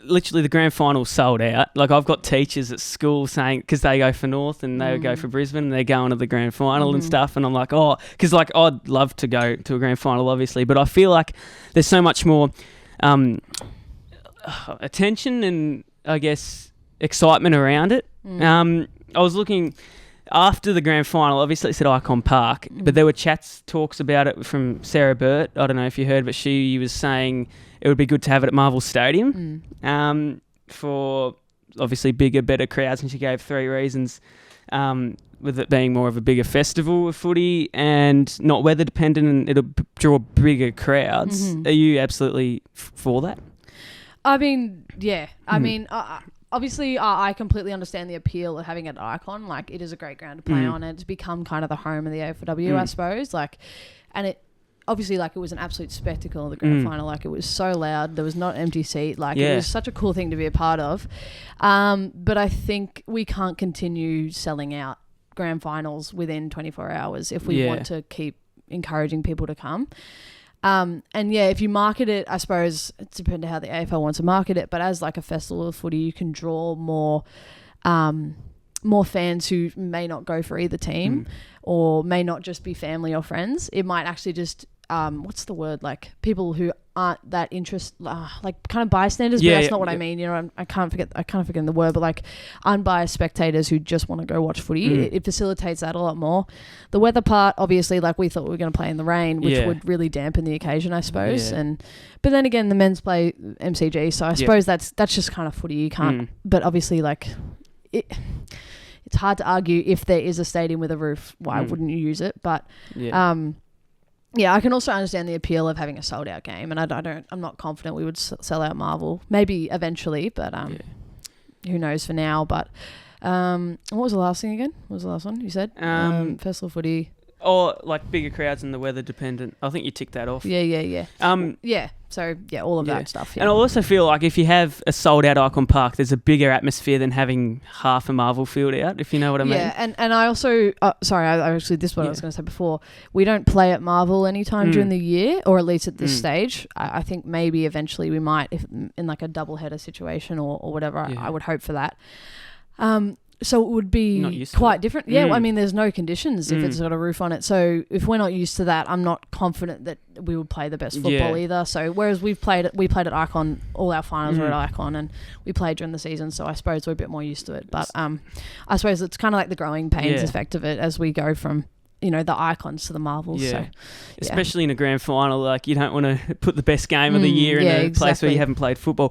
literally the grand final sold out. Like, I've got teachers at school saying, because they go for North and they would go for Brisbane and they're going to the grand final and stuff. And I'm like, because like I'd love to go to a grand final, obviously, but I feel like there's so much more attention and I guess excitement around it. I was looking after the grand final, obviously it said Ikon Park, but there were talks about it from Sarah Burt. I don't know if you heard, but she was saying it would be good to have it at Marvel Stadium for obviously bigger, better crowds, and she gave 3 reasons, with it being more of a bigger festival of footy and not weather dependent, and it'll draw bigger crowds. Are you absolutely for that? I mean, yeah. I mean, obviously, I completely understand the appeal of having it at Ikon. Like, it is a great ground to play on, and it's become kind of the home of the AFLW, I suppose. Like, and it obviously, like, it was an absolute spectacle in the grand final. Like, it was so loud. There was not an empty seat. Like, it was such a cool thing to be a part of. But I think we can't continue selling out grand finals within 24 hours if we want to keep encouraging people to come. And yeah, if you market it, I suppose it depends on how the AFL wants to market it, but as like a festival of footy, you can draw more fans who may not go for either team or may not just be family or friends. It might actually just what's the word, like people who aren't that like kind of bystanders, but that's not what I mean. You know, I can't forget the word, but like unbiased spectators who just want to go watch footy. It facilitates that a lot more. The weather part, obviously, like we thought we were going to play in the rain, which would really dampen the occasion, I suppose. But then again, the men's play MCG, so I suppose that's just kind of footy. You can't, but obviously, like it's hard to argue if there is a stadium with a roof, why wouldn't you use it? But yeah, I can also understand the appeal of having a sold out game, and I'm not confident we would sell out Marvel. Maybe eventually, but who knows for now. But what was the last thing again? What was the last one you said? Festival footy. Or like bigger crowds and the weather dependent. I think you ticked that off. Yeah. So yeah, all of that stuff. Yeah. And I also feel like if you have a sold out Ikon Park, there's a bigger atmosphere than having half a Marvel field out, if you know what I mean. Yeah, and I also actually this is what I was going to say before. We don't play at Marvel anytime during the year, or at least at this stage. I think maybe eventually we might, if in like a double header situation or whatever. I would hope for that. So it would be quite different. Yeah, I mean, there's no conditions if it's got a roof on it. So if we're not used to that, I'm not confident that we would play the best football either. So whereas we played at Ikon, all our finals were at Ikon, and we played during the season. So I suppose we're a bit more used to it. But I suppose it's kind of like the growing pains effect of it as we go from, you know, the Icons to the Marvels. Yeah. So, especially in a grand final, like you don't want to put the best game of the year in a place where you haven't played football.